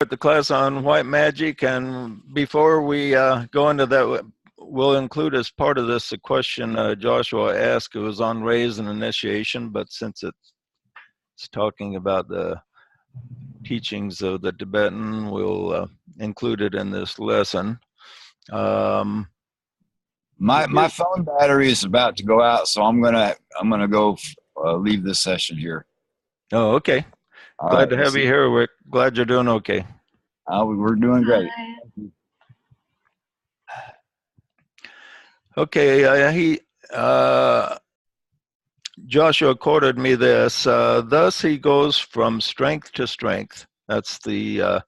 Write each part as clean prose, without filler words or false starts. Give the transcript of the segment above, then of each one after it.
the class on white magic, and before we go into that, we'll include as part of this a question Joshua asked. It was on raise and initiation, but since it's talking about the teachings of the Tibetan, we'll include it in this lesson. My phone battery is about to go out, so I'm gonna go leave this session here. Oh, okay. Glad to have you here, Rick. Glad you're doing okay. We're doing great. Okay, Joshua quoted me this. Thus he goes from strength to strength. That's the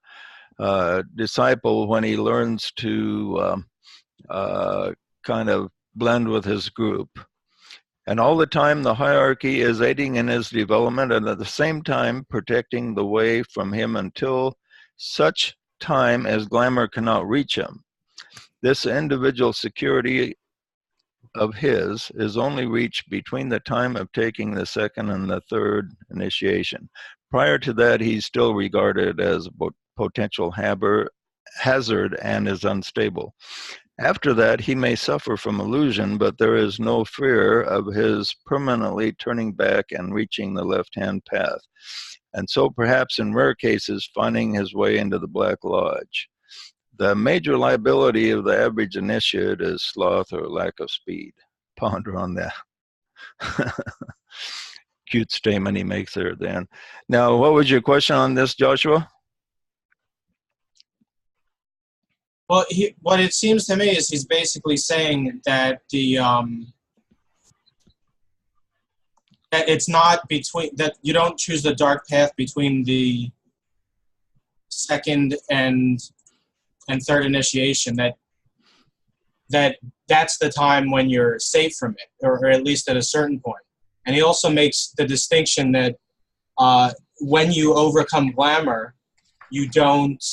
disciple when he learns to kind of blend with his group. And all the time the hierarchy is aiding in his development and at the same time protecting the way from him until such time as glamour cannot reach him. This individual security of his is only reached between the time of taking the second and the third initiation. Prior to that, he's still regarded as a potential hazard and is unstable. After that, he may suffer from illusion, but there is no fear of his permanently turning back and reaching the left-hand path, and so perhaps in rare cases finding his way into the Black Lodge. The major liability of the average initiate is sloth or lack of speed. Ponder on that. Cute statement he makes there then. Now, what was your question on this, Joshua? Well, what it seems to me is he's basically saying that that it's not between, that you don't choose the dark path between the second and third initiation, that's the time when you're safe from it, or at least at a certain point. And he also makes the distinction that when you overcome glamour, you don't,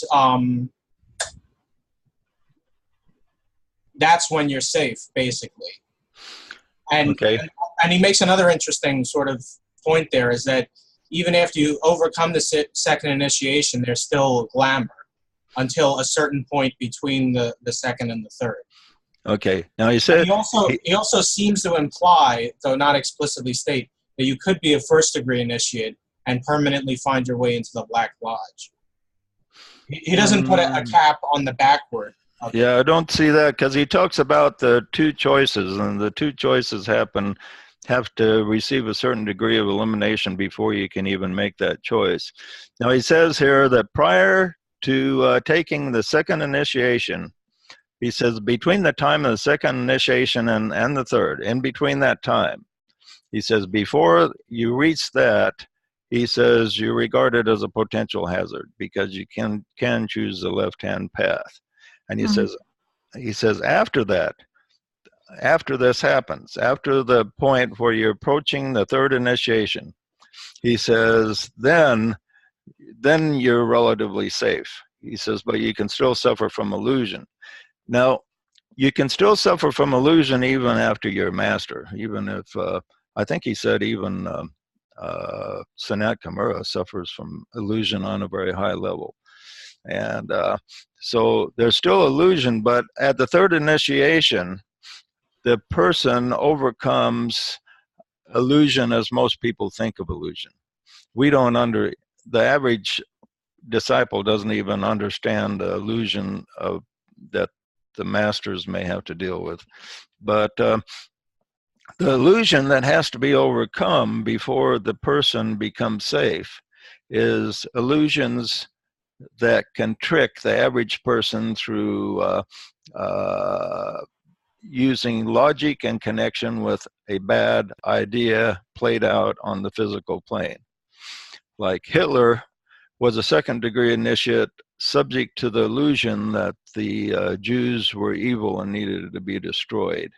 that's when you're safe, basically. And, okay. and he makes another interesting sort of point there, is that even after you overcome the second initiation, there's still glamour until a certain point between the second and the third. Okay. Now he said he also seems to imply, though not explicitly state, that you could be a first degree initiate and permanently find your way into the Black Lodge. He doesn't put a cap on the backward. Yeah, I don't see that, because he talks about the two choices, and the two choices have to receive a certain degree of elimination before you can even make that choice. Now he says here that prior to taking the second initiation, he says between the time of the second initiation and the third, in between that time, he says before you reach that, he says you're regarded as a potential hazard because you can choose the left-hand path. And he says after that, after this happens, after the point where you're approaching the third initiation, he says then you're relatively safe. He says, but you can still suffer from illusion. Now, you can still suffer from illusion even after you're master, even if, I think he said even Sanat Kumara suffers from illusion on a very high level. And so there's still illusion, but at the third initiation, the person overcomes illusion as most people think of illusion. The average disciple doesn't even understand the illusion that the masters may have to deal with. But the illusion that has to be overcome before the person becomes safe is illusions that can trick the average person through using logic and connection with a bad idea played out on the physical plane. Like Hitler was a second-degree initiate subject to the illusion that the Jews were evil and needed to be destroyed.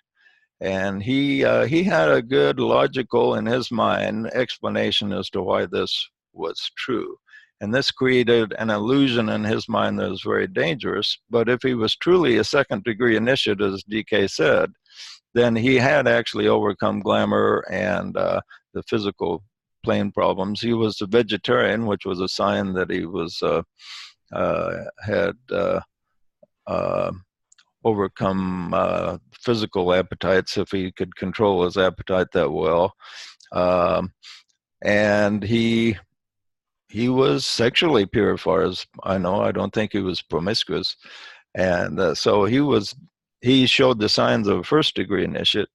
And he had a good logical, in his mind, explanation as to why this was true. And this created an illusion in his mind that was very dangerous. But if he was truly a second-degree initiate, as DK said, then he had actually overcome glamour and the physical plane problems. He was a vegetarian, which was a sign that he was had overcome physical appetites if he could control his appetite that well. And he was sexually pure as far as I know. I don't think he was promiscuous. And so he showed the signs of a first degree initiate.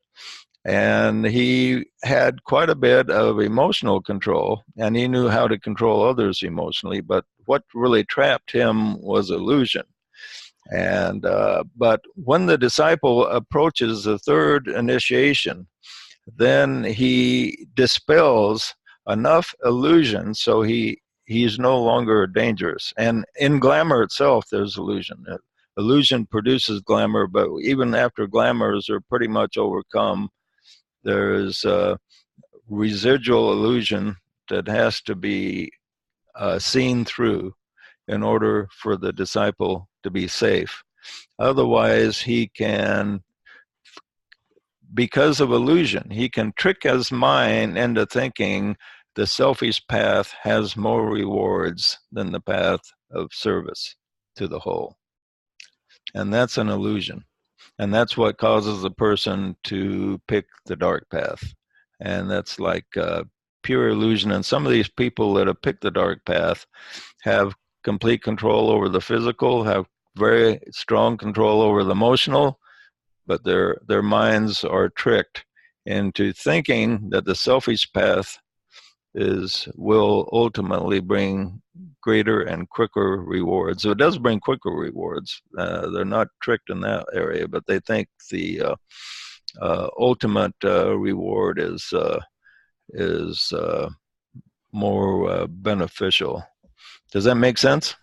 And he had quite a bit of emotional control, and he knew how to control others emotionally. But what really trapped him was illusion. And but when the disciple approaches the third initiation, then he dispels enough illusion so he's no longer dangerous. And in glamour itself, there's illusion. Illusion produces glamour, but even after glamours are pretty much overcome, there's residual illusion that has to be seen through in order for the disciple to be safe. Otherwise, he can, because of illusion, he can trick his mind into thinking the selfish path has more rewards than the path of service to the whole. And that's an illusion. And that's what causes a person to pick the dark path. And that's like pure illusion. And some of these people that have picked the dark path have complete control over the physical, have very strong control over the emotional, but their minds are tricked into thinking that the selfish path will ultimately bring greater and quicker rewards. So it does bring quicker rewards. They're not tricked in that area, but they think the ultimate reward is more beneficial. Does that make sense?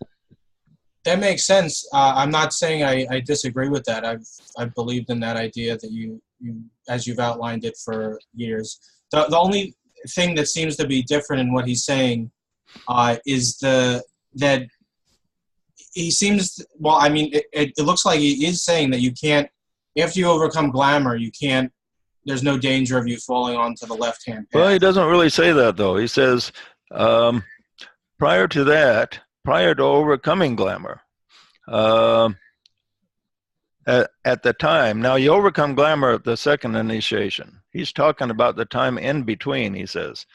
That makes sense. I'm not saying I disagree with that. I've believed in that idea that you as you've outlined it for years. The only thing that seems to be different in what he's saying is that he seems, well, I mean, it looks like he is saying that you can't, after you overcome glamour, you can't, there's no danger of you falling onto the left-hand path. Well, he doesn't really say that, though. He says, prior to overcoming glamour, at the time, now you overcome glamour at the second initiation. He's talking about the time in between, he says.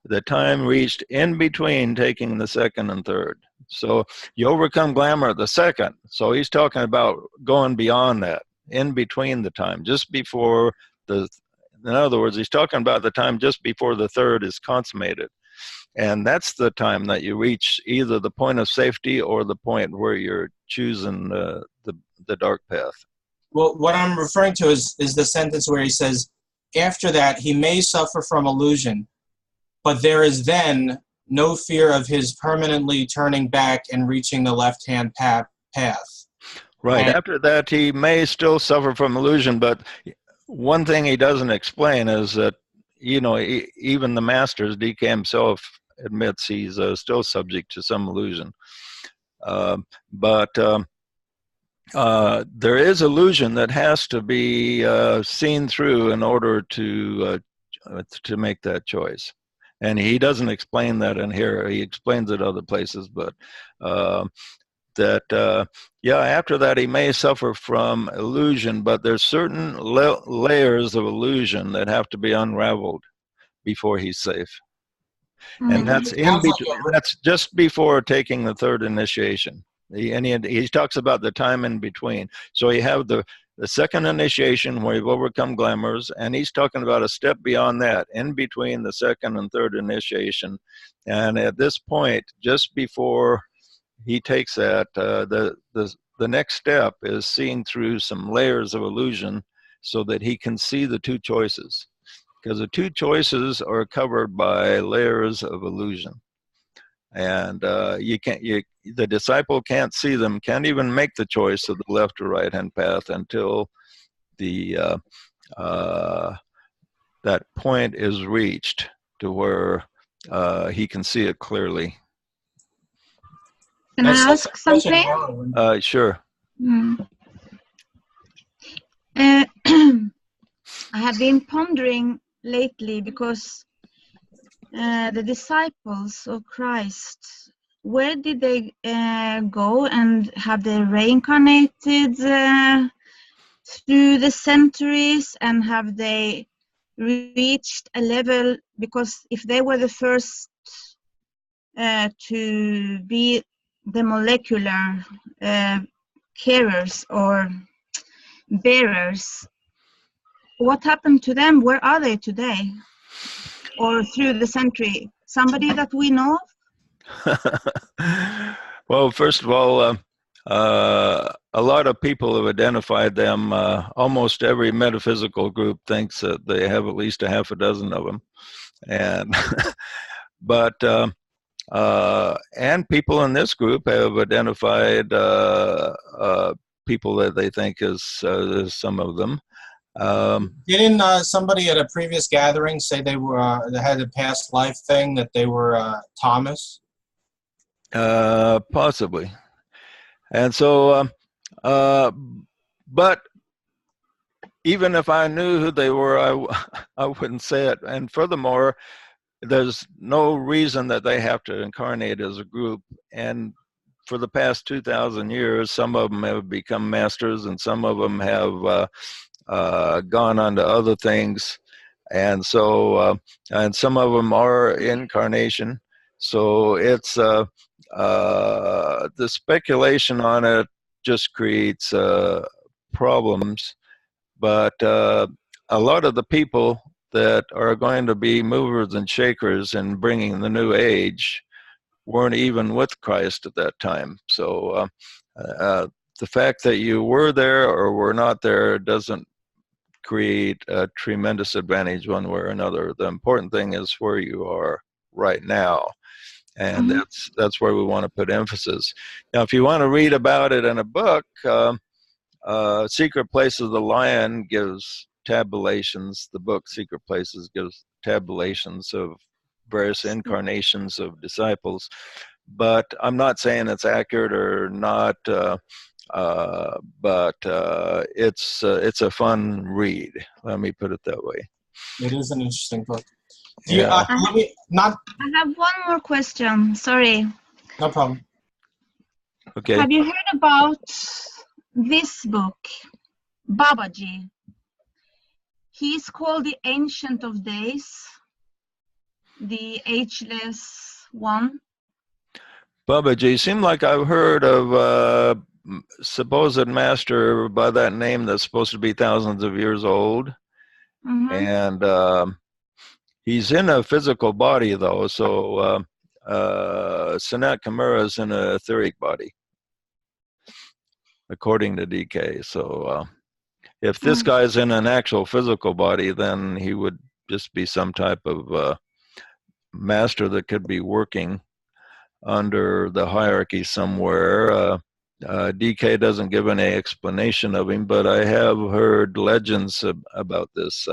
The time reached in between taking the second and third. So you overcome glamour at the second. So he's talking about going beyond that, in between the time, just before in other words, he's talking about the time just before the third is consummated. And that's the time that you reach either the point of safety or the point where you're choosing the dark path. Well, what I'm referring to is the sentence where he says, after that, he may suffer from illusion, but there is then no fear of his permanently turning back and reaching the left-hand path. Right. And after that, he may still suffer from illusion, but one thing he doesn't explain is that, even the masters, DK himself admits he's still subject to some illusion. But there is illusion that has to be seen through in order to make that choice. And he doesn't explain that in here. He explains it other places, but after that he may suffer from illusion, but there's certain layers of illusion that have to be unraveled before he's safe. And that's that's just before taking the third initiation. He talks about the time in between. So you have the second initiation where you've overcome glamours, and he's talking about a step beyond that, in between the second and third initiation. And at this point, just before he takes that, the next step is seeing through some layers of illusion so that he can see the two choices. Because the two choices are covered by layers of illusion. And the disciple can't see them, can't even make the choice of the left or right hand path until that point is reached to where he can see it clearly. Can I ask something? Sure. I have been pondering lately because the disciples of Christ where did they go, and have they reincarnated through the centuries, and have they reached a level, because if they were the first to be the molecular carriers or bearers, what happened to them? Where are they today, or through the century? Somebody that we know of? Well, first of all, a lot of people have identified them. Almost every metaphysical group thinks that they have at least a half a dozen of them, and but and people in this group have identified people that they think is some of them. Didn't somebody at a previous gathering say they were they had a past life thing, that they were Thomas? Possibly. And so, but even if I knew who they were, I wouldn't say it. And furthermore, there's no reason that they have to incarnate as a group. And for the past 2,000 years, some of them have become masters, and some of them have gone on to other things. And so, and some of them are incarnation. So it's the speculation on it just creates problems. But a lot of the people that are going to be movers and shakers in bringing the new age weren't even with Christ at that time. So the fact that you were there or were not there doesn't create a tremendous advantage one way or another. The important thing is where you are right now. And that's where we want to put emphasis. Now, if you want to read about it in a book, Secret Places of the Lion gives tabulations. The book Secret Places gives tabulations of various incarnations of disciples. But I'm not saying it's accurate or not, but it's a fun read. Let me put it that way. It is an interesting book. Yeah. I have one more question. Sorry. No problem. Okay. Have you heard about this book, Babaji? He's called the Ancient of Days, the ageless one. Babaji, seemed like I've heard of a supposed master by that name that's supposed to be thousands of years old. And he's in a physical body, though, so Sanat Kumara is in a etheric body, according to DK. So if this guy's in an actual physical body, then he would just be some type of master that could be working under the hierarchy somewhere. DK doesn't give any explanation of him, but I have heard legends about this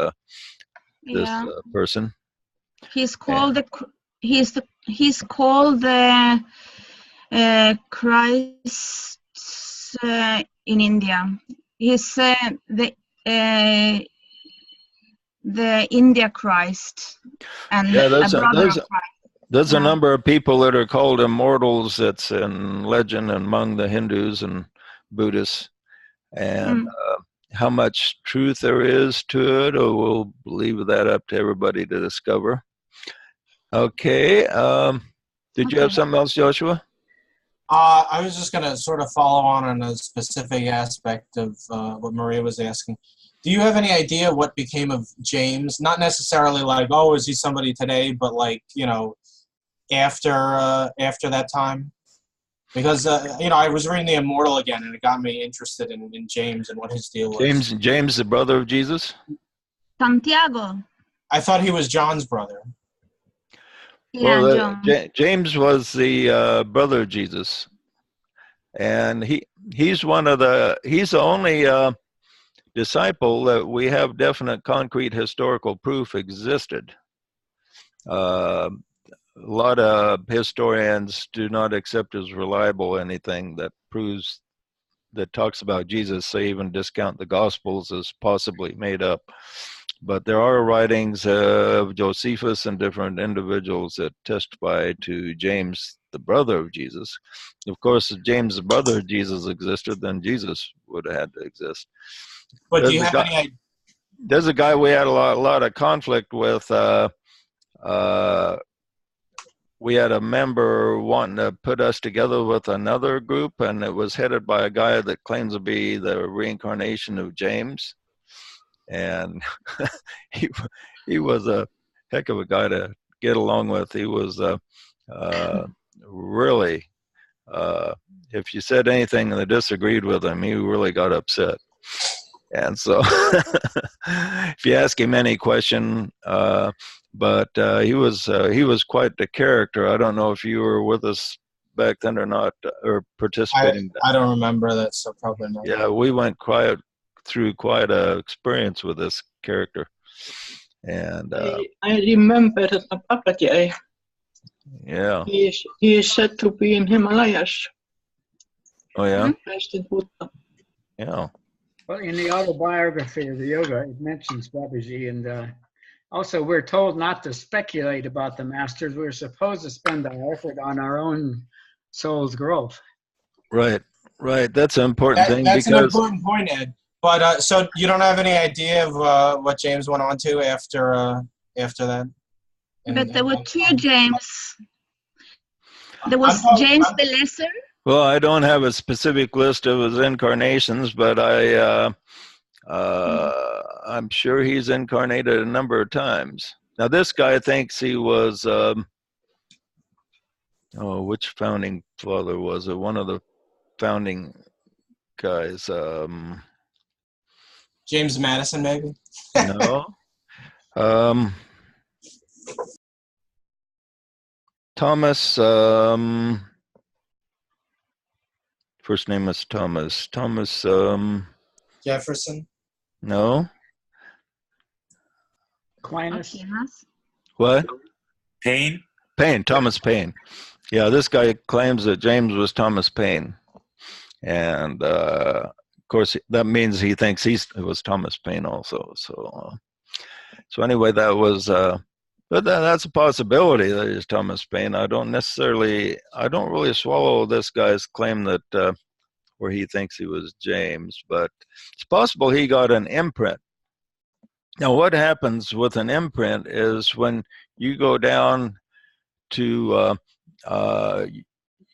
person. He's called he's called the Christ in India. He's the India Christ, and yeah, a brother of Christ. There's a number of people that are called immortals that's in legend among the Hindus and Buddhists. And how much truth there is to it, or we'll leave that up to everybody to discover. Okay. Did you have something else, Joshua? I was just going to sort of follow on a specific aspect of what Maria was asking. Do you have any idea what became of James? Not necessarily like, oh, is he somebody today, but like, you know, after that time? Because, you know, I was reading The Immortal again, and it got me interested in James and what his deal was. James, the brother of Jesus? Santiago. I thought he was John's brother. Yeah, well, John. James was the brother of Jesus. And he's the only disciple that we have definite concrete historical proof existed. A lot of historians do not accept as reliable anything that talks about Jesus. They even discount the Gospels as possibly made up. but there are writings of Josephus and different individuals that testify to James, the brother of Jesus. Of course, if James, the brother of Jesus, existed, then Jesus would have had to exist. But do you have any idea? There's a guy we had a lot of conflict with. We had a member wanting to put us together with another group, and it was headed by a guy that claims to be the reincarnation of James. And he was a heck of a guy to get along with. He was really, if you said anything that disagreed with him, he really got upset. And so if you ask him any question, but he was quite the character. I don't know if you were with us back then or not, or participating. I don't remember that, so probably not. Yeah, we went through quite a experience with this character. And I remember the Papaji. Yeah. He is said to be in Himalayas. Oh yeah. Yeah. Well, in the autobiography of the yoga, it mentions Babaji, and also we're told not to speculate about the masters. We're supposed to spend our effort on our own soul's growth. Right. That's an important thing. That's an important point, Ed. But so you don't have any idea of what James went on to after that? But there were two James. There was James the Lesser. Well, I don't have a specific list of his incarnations, but I'm sure he's incarnated a number of times. Now, this guy thinks he was, which founding father was it? One of the founding guys. James Madison, maybe? No. Thomas, first name was Thomas. Thomas, Jefferson? No. Aquinas? What? Paine? Paine, Thomas Paine. Yeah, this guy claims that James was Thomas Paine. And, of course, that means he thinks it was Thomas Paine also. So anyway, that was, but that's a possibility that he's Thomas Paine. I don't really swallow this guy's claim that, where he thinks he was James, but it's possible he got an imprint. Now, what happens with an imprint is when you go down to,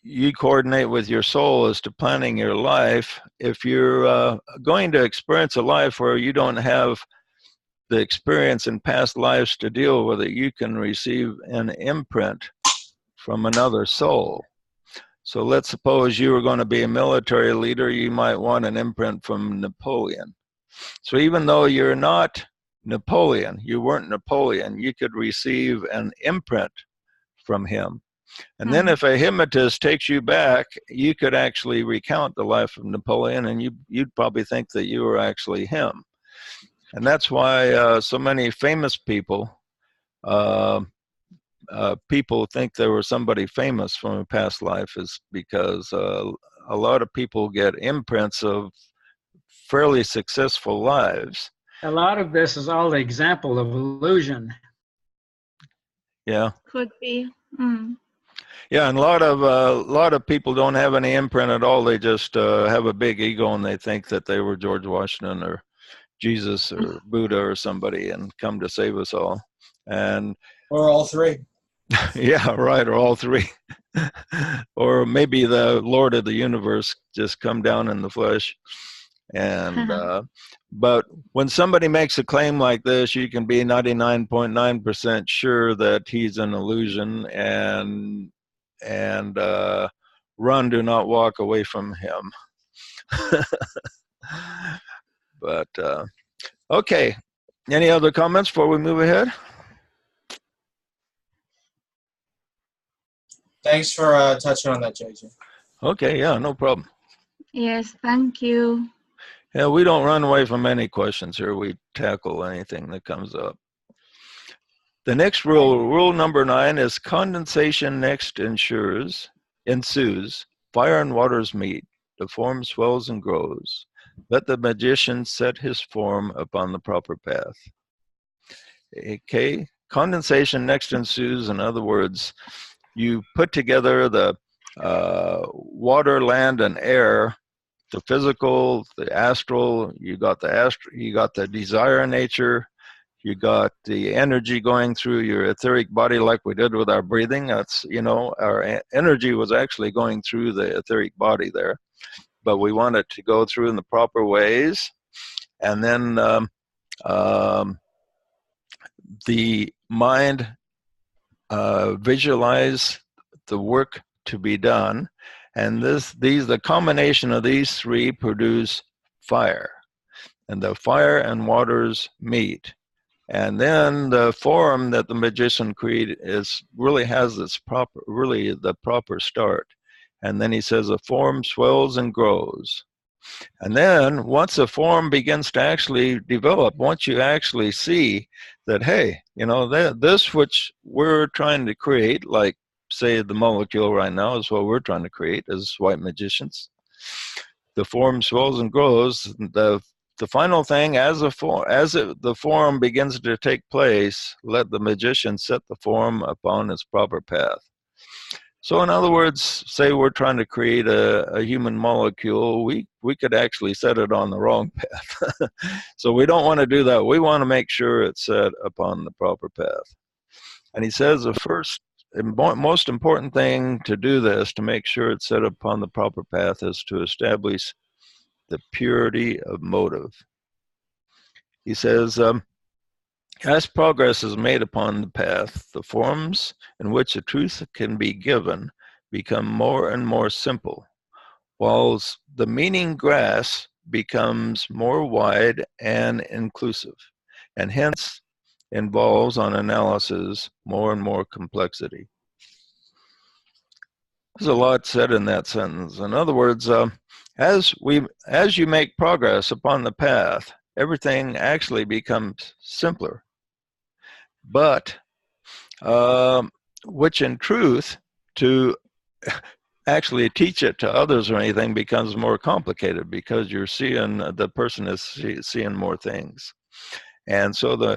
you coordinate with your soul as to planning your life. If you're going to experience a life where you don't have the experience in past lives to deal with it, you can receive an imprint from another soul. So let's suppose you were going to be a military leader, you might want an imprint from Napoleon. So even though you're not Napoleon, you weren't Napoleon, you could receive an imprint from him. And then if a hypnotist takes you back, you could actually recount the life of Napoleon, and you'd probably think that you were actually him. And that's why so many famous people, people think they were somebody famous from a past life, is because a lot of people get imprints of fairly successful lives. A lot of this is all the example of illusion. Yeah. Could be. Yeah, and a lot of people don't have any imprint at all. They just have a big ego, and they think that they were George Washington or Jesus or Buddha or somebody and come to save us all. And or all three. Yeah, right, or all three. Or maybe the Lord of the universe just come down in the flesh. And but when somebody makes a claim like this, you can be 99.9% sure that he's an illusion, and run, do not walk away from him. But okay, any other comments before we move ahead? Thanks for touching on that, JJ. Okay, yeah, no problem. Yes, thank you. Yeah, we don't run away from any questions here. We tackle anything that comes up. The next rule number 9, is condensation next ensues, fire and waters meet, the form swells and grows. Let the magician set his form upon the proper path. Okay, condensation next ensues. In other words, you put together the water, land, and air, the physical, the astral. You got the desire nature. You got the energy going through your etheric body, like we did with our breathing. That's, our energy was actually going through the etheric body there, but we want it to go through in the proper ways. And then the mind visualize the work to be done, and the combination of these three produce fire, and the fire and waters meet, and then the form that the magician created has the proper start. And then he says the form swells and grows. And then once the form begins to actually develop, once you actually see that, hey, this which we're trying to create, like say the molecule right now is what we're trying to create as white magicians. The form swells and grows. The final thing, as the form begins to take place, let the magician set the form upon its proper path. So in other words, say we're trying to create a human molecule, we could actually set it on the wrong path. So we don't want to do that. We want to make sure it's set upon the proper path. And he says the first and most important thing to do this, to make sure it's set upon the proper path, is to establish the purity of motive. He says, as progress is made upon the path, the forms in which the truth can be given become more and more simple, whilst the meaning grasped becomes more wide and inclusive, and hence involves on analysis more and more complexity. There's a lot said in that sentence. In other words, as you make progress upon the path, everything actually becomes simpler. But which in truth, to actually teach it to others or anything becomes more complicated, because the person is seeing more things. And so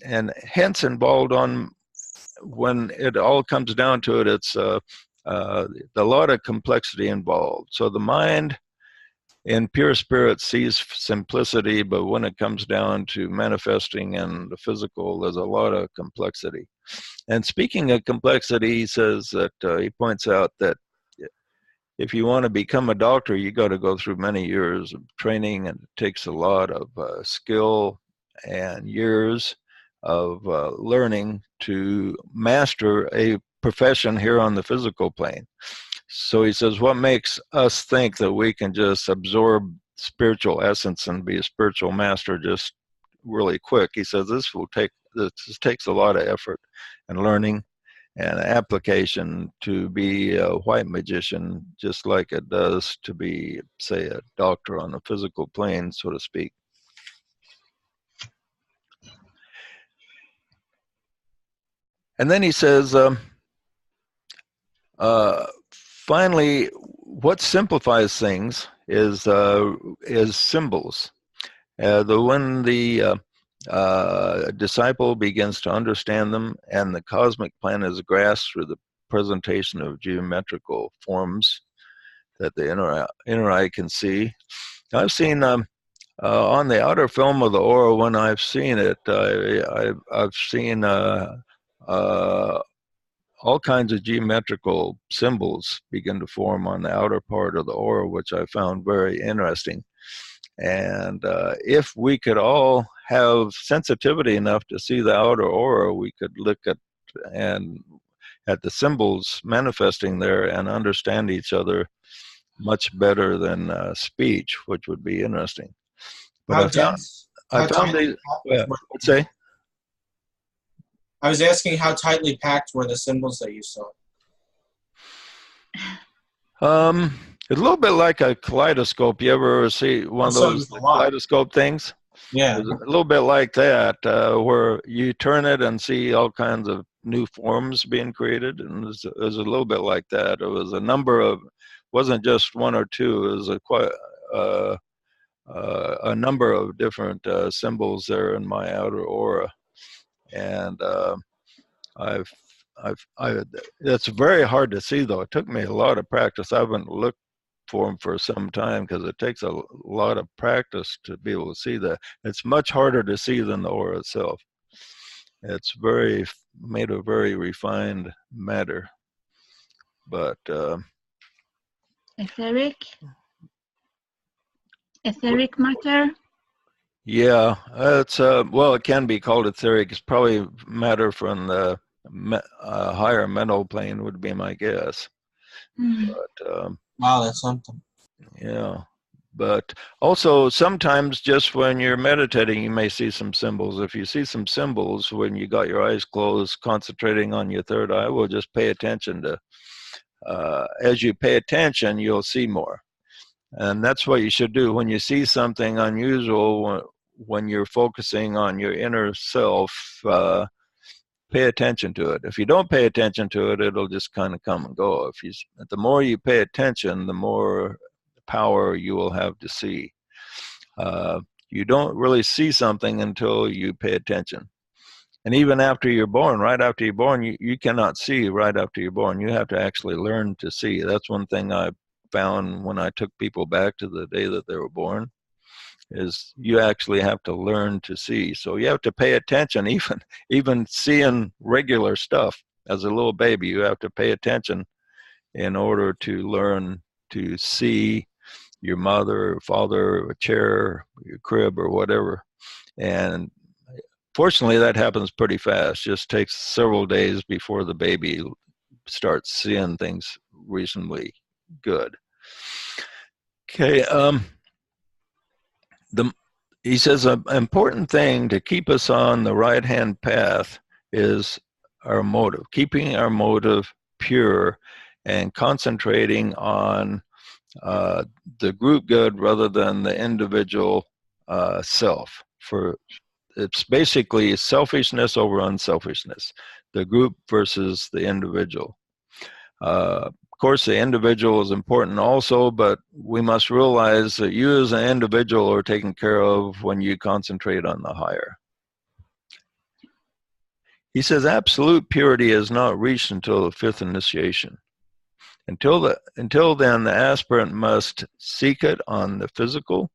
and hence involved on, when it all comes down to it, it's a lot of complexity involved. So the mind in pure spirit sees simplicity, but when it comes down to manifesting in the physical, there's a lot of complexity. And speaking of complexity, he says that he points out that if you want to become a doctor, you got to go through many years of training, and it takes a lot of skill and years of learning to master a profession here on the physical plane. So he says, what makes us think that we can just absorb spiritual essence and be a spiritual master just really quick? He says this takes a lot of effort and learning and application to be a white magician, just like it does to be, say, a doctor on the physical plane, so to speak. And then he says, finally, what simplifies things is symbols. When the disciple begins to understand them, and the cosmic plan is grasped through the presentation of geometrical forms that the inner eye can see. I've seen on the outer film of the aura, when I've seen it, I've seen all kinds of geometrical symbols begin to form on the outer part of the aura, which I found very interesting. And if we could all have sensitivity enough to see the outer aura, we could look at the symbols manifesting there and understand each other much better than speech, which would be interesting. But I found these. Let's say. I was asking how tightly packed were the symbols that you saw? It's a little bit like a kaleidoscope. You ever see one of those kaleidoscope things? Yeah. It's a little bit like that, where you turn it and see all kinds of new forms being created. And it was a little bit like that. It was wasn't just one or two. It was a number of different symbols there in my outer aura. And it's very hard to see, though. It took me a lot of practice. I haven't looked for them for some time because it takes a lot of practice to be able to see that. It's much harder to see than the aura itself. It's made of very refined matter. But Etheric matter. yeah, it's well, it can be called etheric. It's probably matter from the higher mental plane, would be my guess. But Wow, that's something. yeah, but also sometimes just when you're meditating, you may see some symbols. If you see some symbols when you got your eyes closed, concentrating on your third eye, well, just pay attention to. As you pay attention, you'll see more. And that's what you should do when you see something unusual. When you're focusing on your inner self, pay attention to it. If you don't pay attention to it, it'll just kind of come and go. The more you pay attention, the more power you will have to see. You don't really see something until you pay attention. And even after you're born, right after you're born, you cannot see right after you're born. You have to actually learn to see. That's one thing I found when I took people back to the day that they were born, is you actually have to learn to see. So you have to pay attention, even seeing regular stuff. As a little baby, you have to pay attention in order to learn to see your mother or father, a chair, your crib, or whatever. And fortunately, that happens pretty fast. Just takes several days before the baby starts seeing things reasonably good. Okay. He says an important thing to keep us on the right-hand path is our motive, keeping our motive pure and concentrating on the group good rather than the individual self. It's basically selfishness over unselfishness, the group versus the individual. Of course, the individual is important also, but we must realize that you as an individual are taken care of when you concentrate on the higher. He says absolute purity is not reached until the fifth initiation. Until then, the aspirant must seek it on the physical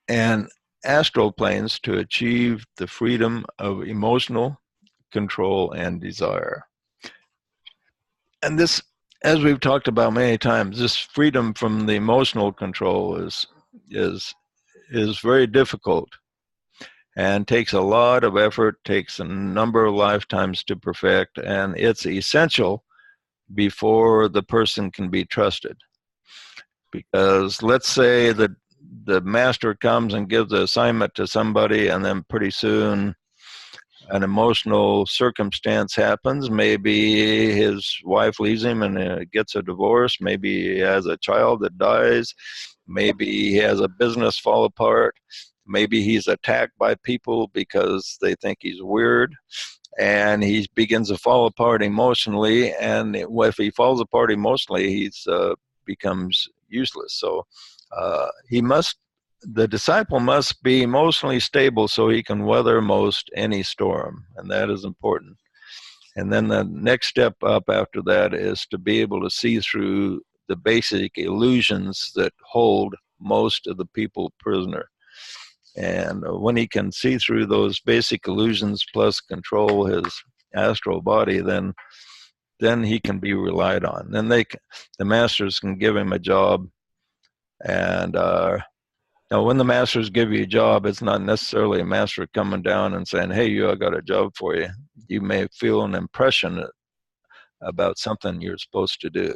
and astral planes to achieve the freedom of emotional control and desire. And this, as we've talked about many times, this freedom from the emotional control is very difficult and takes a lot of effort, takes a number of lifetimes to perfect, and it's essential before the person can be trusted. Because let's say that the master comes and gives the assignment to somebody, and then pretty soon an emotional circumstance happens. Maybe his wife leaves him and gets a divorce. Maybe he has a child that dies. Maybe he has a business fall apart. Maybe he's attacked by people because they think he's weird. And he begins to fall apart emotionally. And if he falls apart emotionally, he becomes useless. So the disciple must be emotionally stable so he can weather most any storm, and that is important. And then the next step up after that is to be able to see through the basic illusions that hold most of the people prisoner. And when he can see through those basic illusions plus control his astral body, then he can be relied on. Then the masters can give him a job. And now, when the masters give you a job, it's not necessarily a master coming down and saying, hey, I got a job for you. You may feel an impression about something you're supposed to do.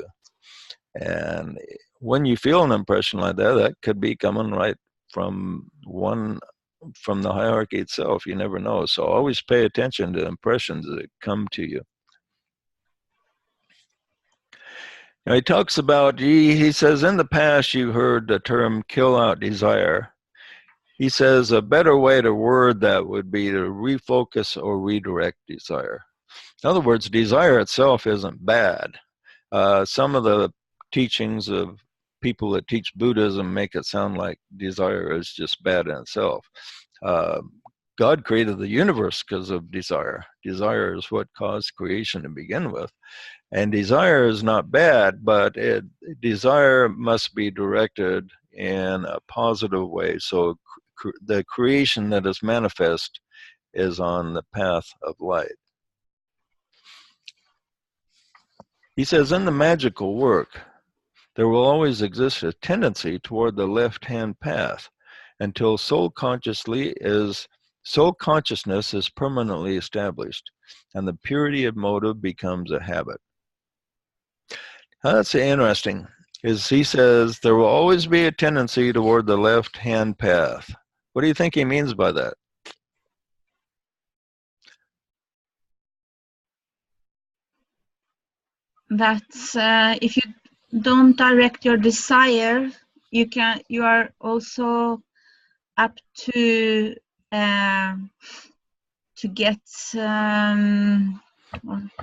And when you feel an impression like that, that could be coming right from the hierarchy itself. You never know. So always pay attention to impressions that come to you. Now he talks about, he says, in the past you heard the term kill out desire. He says a better way to word that would be to refocus or redirect desire. In other words, desire itself isn't bad. Some of the teachings of people that teach Buddhism make it sound like desire is just bad in itself. God created the universe because of desire. Desire is what caused creation to begin with. And desire is not bad, but desire must be directed in a positive way. So the creation that is manifest is on the path of light. He says, in the magical work, there will always exist a tendency toward the left-hand path until soul consciousness is permanently established, and the purity of motive becomes a habit. Now, that's interesting. He says there will always be a tendency toward the left-hand path. What do you think he means by that? That's if you don't direct your desire, you are also up to get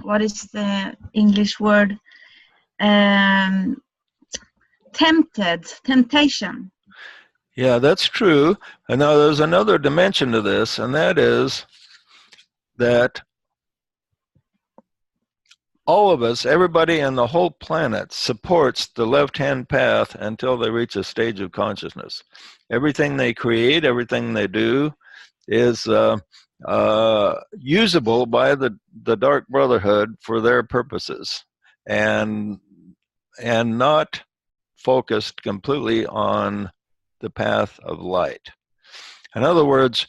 what is the English word? Temptation. Yeah, that's true. And now there's another dimension to this, and that is that all of us, everybody in the whole planet, supports the left-hand path until they reach a stage of consciousness. Everything they create, everything they do is usable by the Dark Brotherhood for their purposes, and not focused completely on the path of light. In other words,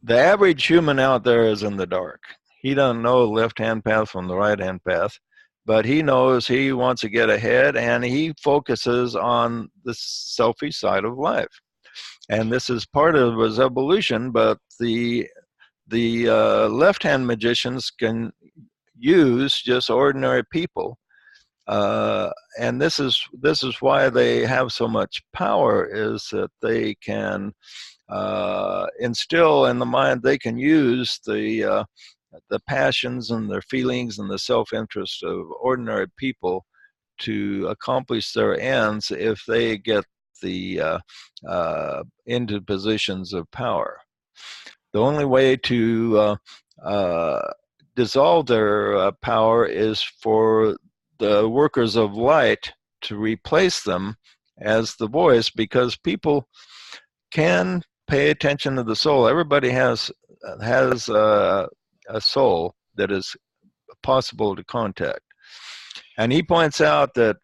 the average human out there is in the dark. He doesn't know the left-hand path from the right-hand path, but he knows he wants to get ahead, and he focuses on the selfish side of life. And this is part of his evolution, but the left-hand magicians can use just ordinary people, and this is why they have so much power, is that they can instill in the mind, they can use the passions and their feelings and the self-interest of ordinary people to accomplish their ends if they get into positions of power. The only way to dissolve their power is for the workers of light to replace them as the voice, because people can pay attention to the soul. Everybody has a soul that is possible to contact. And he points out that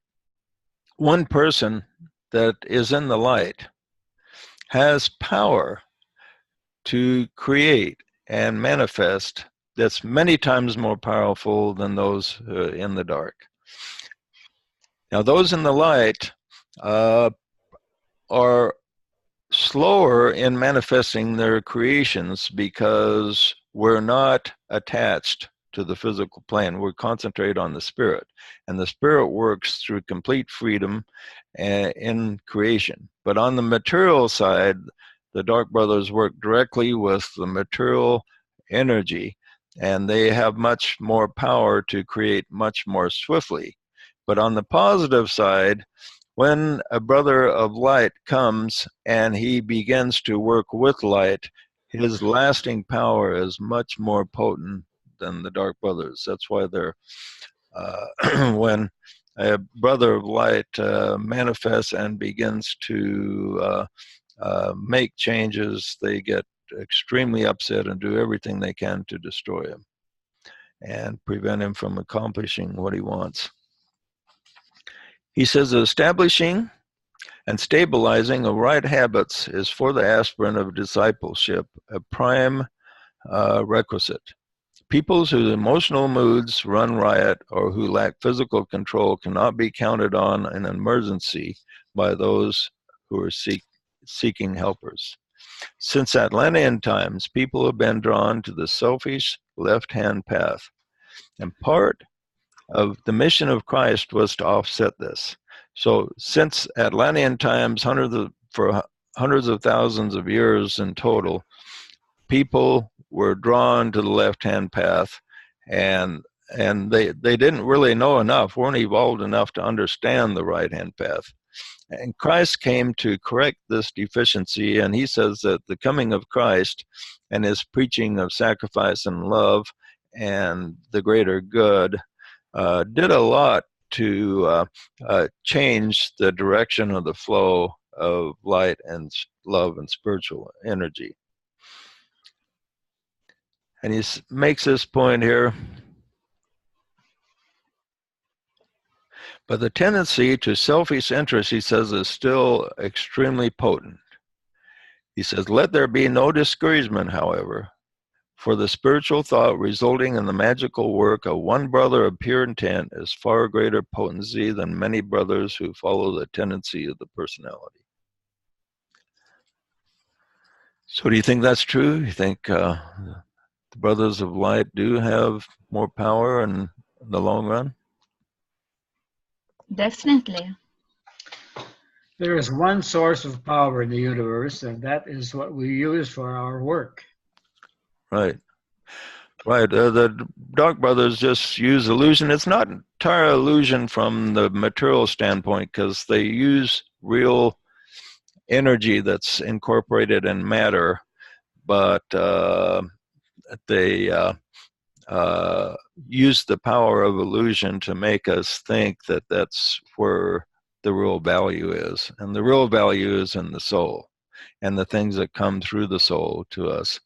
one person that is in the light has power to create and manifest that's many times more powerful than those in the dark. Now, those in the light are slower in manifesting their creations because we're not attached to the physical plane. We're concentrated on the spirit, and the spirit works through complete freedom in creation. But on the material side, the Dark Brothers work directly with the material energy, and they have much more power to create much more swiftly. But on the positive side, when a brother of light comes and he begins to work with light, his lasting power is much more potent than the Dark Brothers. That's why they're, when a brother of light manifests and begins to make changes, they get extremely upset and do everything they can to destroy him and prevent him from accomplishing what he wants. He says establishing and stabilizing of right habits is for the aspirant of discipleship a prime requisite. Peoples whose emotional moods run riot or who lack physical control cannot be counted on in an emergency by those who are seeking helpers. Since Atlantean times, people have been drawn to the selfish left-hand path, and part of the mission of Christ was to offset this. So since Atlantean times, for hundreds of thousands of years in total, people were drawn to the left-hand path, and they didn't really know enough, weren't evolved enough to understand the right-hand path. And Christ came to correct this deficiency, and he says that the coming of Christ and his preaching of sacrifice and love and the greater good did a lot to change the direction of the flow of light and love and spiritual energy. And he makes this point here. But the tendency to selfish interest, he says, is still extremely potent. He says, let there be no discouragement, however, for the spiritual thought resulting in the magical work of one brother of pure intent is far greater potency than many brothers who follow the tendency of the personality. So do you think that's true? You think the brothers of light do have more power in the long run? Definitely. There is one source of power in the universe, and that is what we use for our work. Right. Right. The Dark Brothers just use illusion. It's not entire illusion from the material standpoint, because they use real energy that's incorporated in matter, but they use the power of illusion to make us think that that's where the real value is. And the real value is in the soul and the things that come through the soul to us.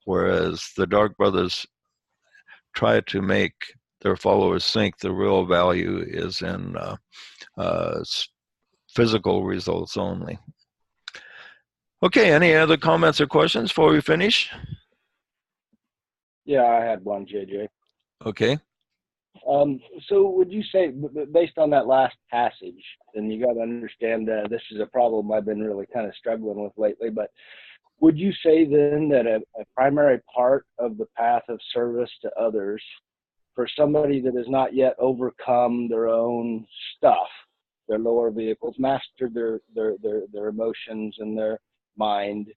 Whereas the Dark Brothers try to make their followers think the real value is in physical results only. Okay, any other comments or questions before we finish? Yeah, I had one, JJ. Okay. So would you say, based on that last passage, and you got to understand this is a problem I've been really kind of struggling with lately, but would you say then that a primary part of the path of service to others for somebody that has not yet overcome their own stuff, their lower vehicles, mastered their emotions and their mind,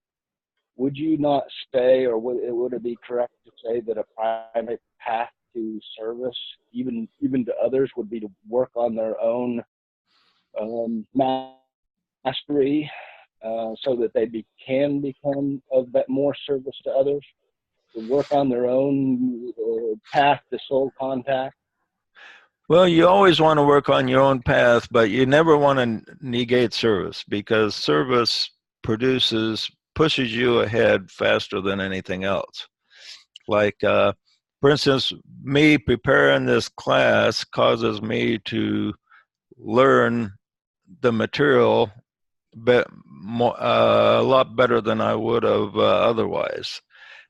would you not say, or would it be correct to say that a primary path to service, even to others, would be to work on their own mastery, so that they can become of that more service to others, to work on their own path to soul contact? Well, you always want to work on your own path, but you never want to negate service, because service pushes you ahead faster than anything else. Like, for instance, me preparing this class causes me to learn the material a lot better than I would have otherwise.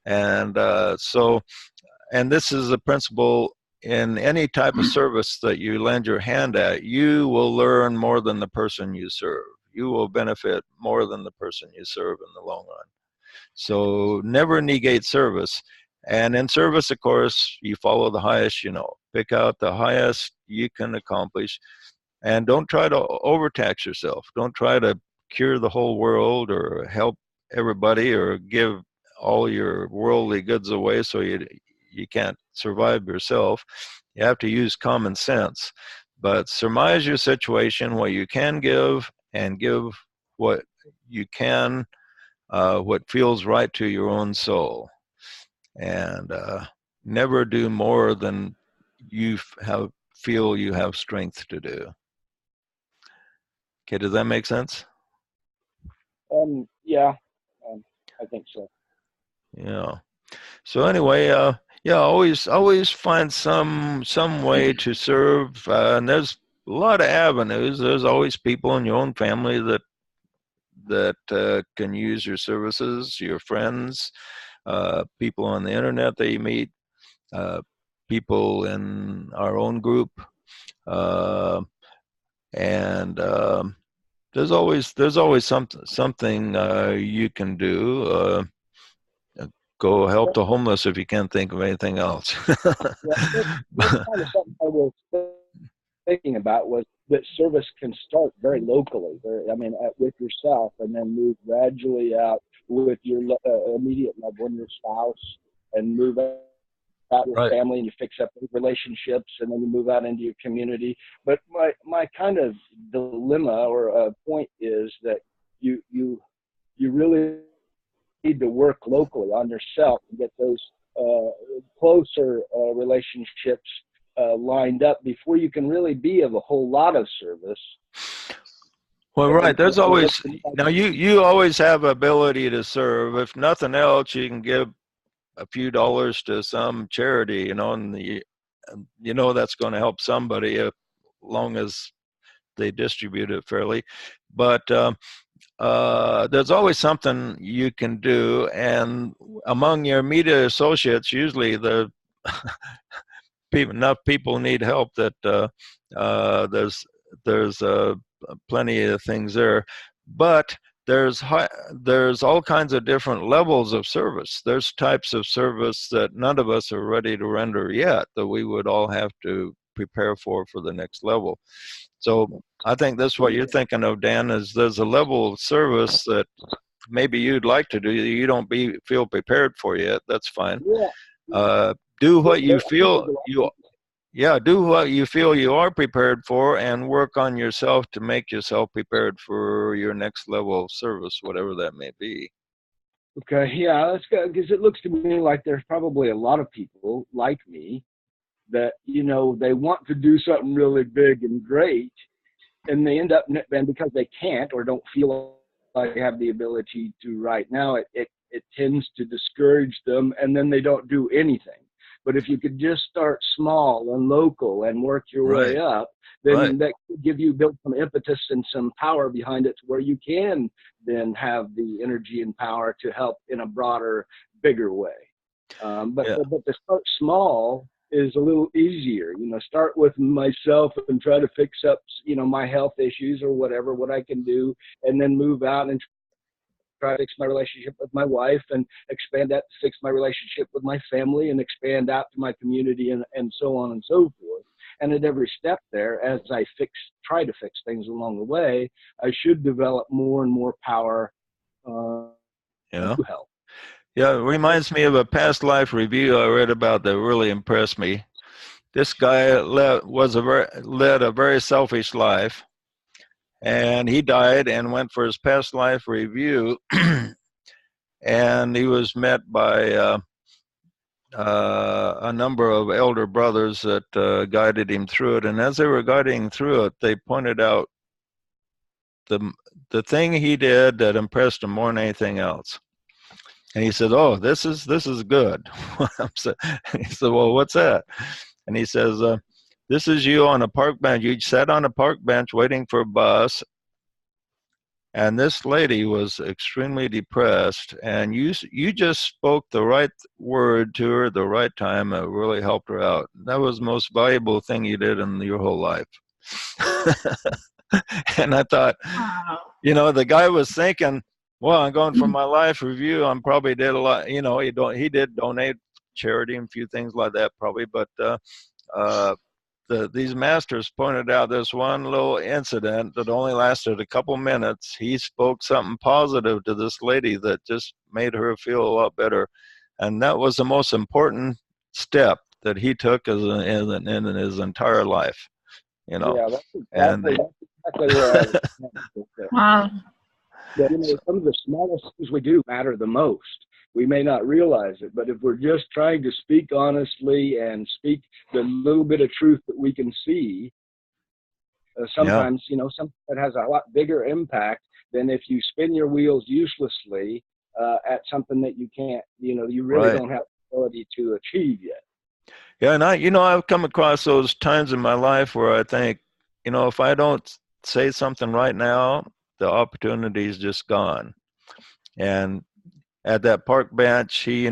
And and this is a principle in any type of service that you lend your hand at. You will learn more than the person you serve. You will benefit more than the person you serve in the long run. So never negate service. And in service, of course, you follow the highest you know. Pick out the highest you can accomplish. And don't try to overtax yourself. Don't try to cure the whole world or help everybody or give all your worldly goods away so you can't survive yourself. You have to use common sense. But surmise your situation, what you can give, and give what you can, what feels right to your own soul. And never do more than you feel you have strength to do. Okay, does that make sense? Yeah, I think so. Yeah. So anyway, yeah, always find some way to serve, and there's a lot of avenues. There's always people in your own family that can use your services, your friends, people on the internet that you meet, people in our own group, and there's always something you can do. Go help the homeless if you can't think of anything else. That's kind of something I was thinking about, was that service can start very locally, with yourself, and then move gradually out with your immediate loved one, your spouse, and move out your Right. family and you fix up those relationships, and then you move out into your community. But my kind of dilemma or point is that you really need to work locally on yourself and get those closer relationships lined up before you can really be of a whole lot of service. Well, right. There's It always, looks like- now you always have ability to serve. If nothing else, you can give a few dollars to some charity, you know, and you know that's going to help somebody as long as they distribute it fairly. But there's always something you can do, and among your media associates, usually the enough people need help that there's plenty of things there. But there's all kinds of different levels of service. There's types of service that none of us are ready to render yet, that we would all have to prepare for the next level. So I think that's what you're thinking of, Dan, is there's a level of service that maybe you'd like to do, you don't feel prepared for yet. That's fine. Do what you feel do what you feel you are prepared for, and work on yourself to make yourself prepared for your next level of service, whatever that may be. Okay, yeah, that's good, because it looks to me like there's probably a lot of people like me that, you know, they want to do something really big and great, and they end up, and because they can't or don't feel like they have the ability to right now, it tends to discourage them, and then they don't do anything. But if you could just start small and local and work your way up, then that could build some impetus and some power behind it, to where you can then have the energy and power to help in a broader, bigger way. But to start small is a little easier. You know, start with myself and try to fix up, you know, my health issues or whatever, what I can do, and then move out and try to fix my relationship with my wife, and expand that to fix my relationship with my family, and expand out to my community, and so on and so forth. And at every step there, as I try to fix things along the way, I should develop more and more power to help. Yeah, it reminds me of a past life review I read about that really impressed me. This guy led a very selfish life, and he died and went for his past life review, and he was met by a number of elder brothers that guided him through it. And as they were guiding him through it, they pointed out the thing he did that impressed him more than anything else. And he said, "Oh, this is good." He said, "Well, what's that?" And he says, "This is you on a park bench. You sat on a park bench waiting for a bus, and this lady was extremely depressed, and you just spoke the right word to her at the right time. It really helped her out. That was the most valuable thing you did in your whole life." And I thought, you know, the guy was thinking, well, I'm going for my life review. I probably did a lot, you know, he did donate charity and a few things like that probably, but these masters pointed out this one little incident that only lasted a couple minutes. He spoke something positive to this lady that just made her feel a lot better. And that was the most important step that he took in his entire life, you know. Yeah, that's exactly where I was. Wow. That, you know, some of the smallest things we do matter the most. We may not realize it, but if we're just trying to speak honestly and speak the little bit of truth that we can see, sometimes, you know, something that has a lot bigger impact than if you spin your wheels uselessly at something that you can't, you know, you really don't have the ability to achieve yet. Yeah, and I've come across those times in my life where I think, you know, if I don't say something right now, the opportunity is just gone. And at that park bench, he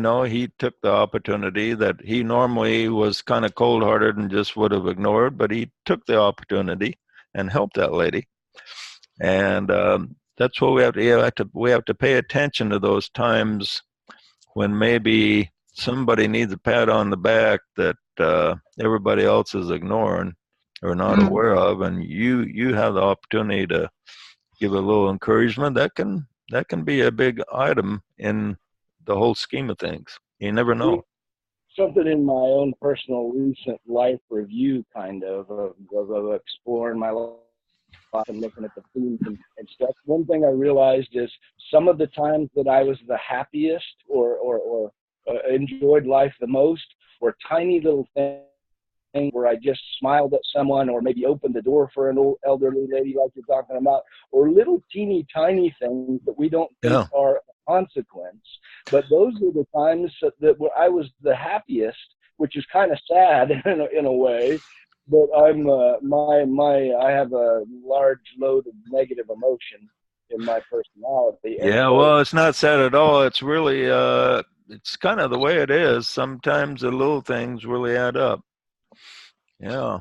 took the opportunity that he normally was kind of cold-hearted and just would have ignored, but he took the opportunity and helped that lady. And that's what we have to pay attention to those times when maybe somebody needs a pat on the back that everybody else is ignoring or not aware of, and you have the opportunity to give a little encouragement. That can be a big item in the whole scheme of things. You never know. something in my own personal recent life review, kind of exploring my life and looking at the themes and stuff. One thing I realized is some of the times that I was the happiest or enjoyed life the most were tiny little things where I just smiled at someone, or maybe opened the door for an old elderly lady like you're talking about, or little teeny tiny things that we don't think are a consequence. But those are the times that where I was the happiest, which is kind of sad in a way. But I'm I have a large load of negative emotion in my personality. And Yeah, so, well, it's not sad at all. It's really it's kind of the way it is. Sometimes the little things really add up. Yeah.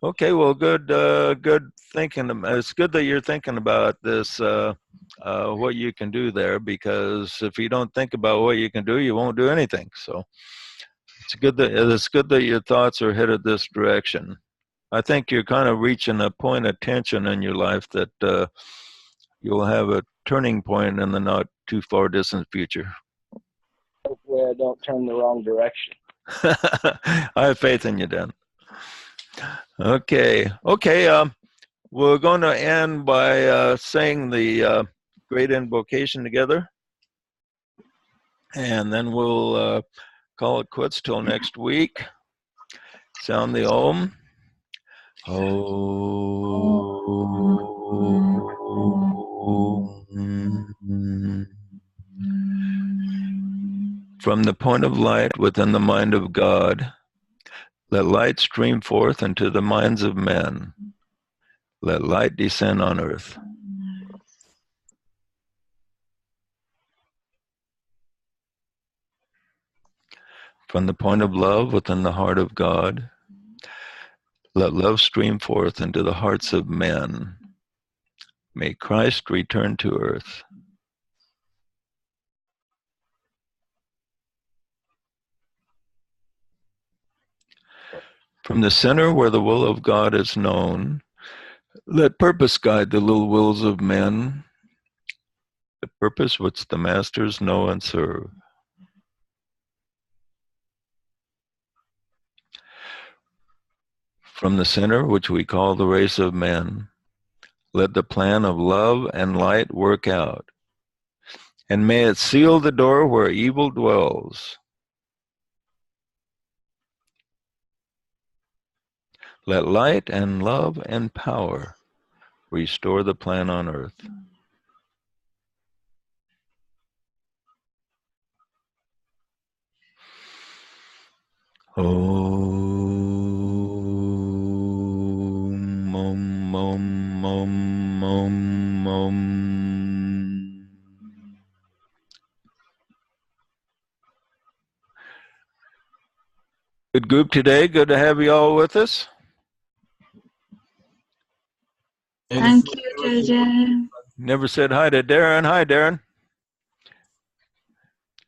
Okay, well, good thinking. It's good that you're thinking about this, what you can do there, because if you don't think about what you can do, you won't do anything. So it's good that your thoughts are headed this direction. I think you're kind of reaching a point of tension in your life that you'll have a turning point in the not too far distant future. hopefully I don't turn the wrong direction. I have faith in you, Dan. Okay. We're going to end by saying the great invocation together, and then we'll call it quits till next week. Sound the Om. From the point of light within the mind of God, let light stream forth into the minds of men. Let light descend on earth. From the point of love within the heart of God, let love stream forth into the hearts of men. May Christ return to earth. From the center where the will of God is known, let purpose guide the little wills of men, the purpose which the masters know and serve. From the center which we call the race of men, let the plan of love and light work out, and may it seal the door where evil dwells. Let light and love and power restore the plan on earth. Om, om, om, om, om, om. Good group today. Good to have you all with us. Thank you, JJ. Never said hi to Darren. Hi, Darren.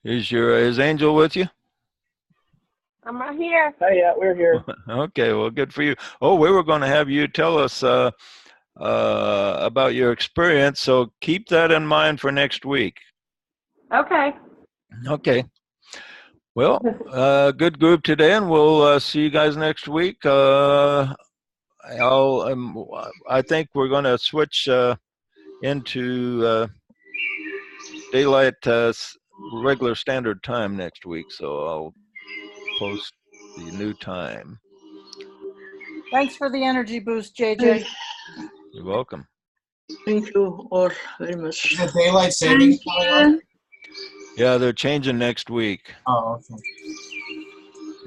Is Angel with you? I'm right here. Hey, yeah, we're here. Okay, well, good for you. Oh, we were going to have you tell us about your experience, so keep that in mind for next week. Okay. Okay. Well, good group today, and we'll see you guys next week. I think we're going to switch into daylight regular standard time next week, so I'll post the new time. Thanks for the energy boost, JJ. You're welcome. Thank you all very much. Is the daylight savings Thank coming up? you. Yeah, they're changing next week. Oh, okay.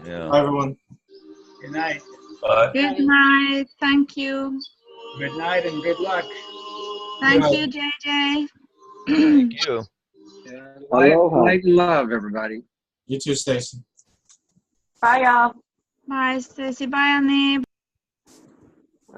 Yeah. Bye, everyone. Good night. Bye. Good night. Thank you. Good night and good luck. Thank Good you, JJ. Thank you. Aloha. Light and love, everybody. You too, Stacy. Bye, y'all. Bye, Stacy. Bye, Annie.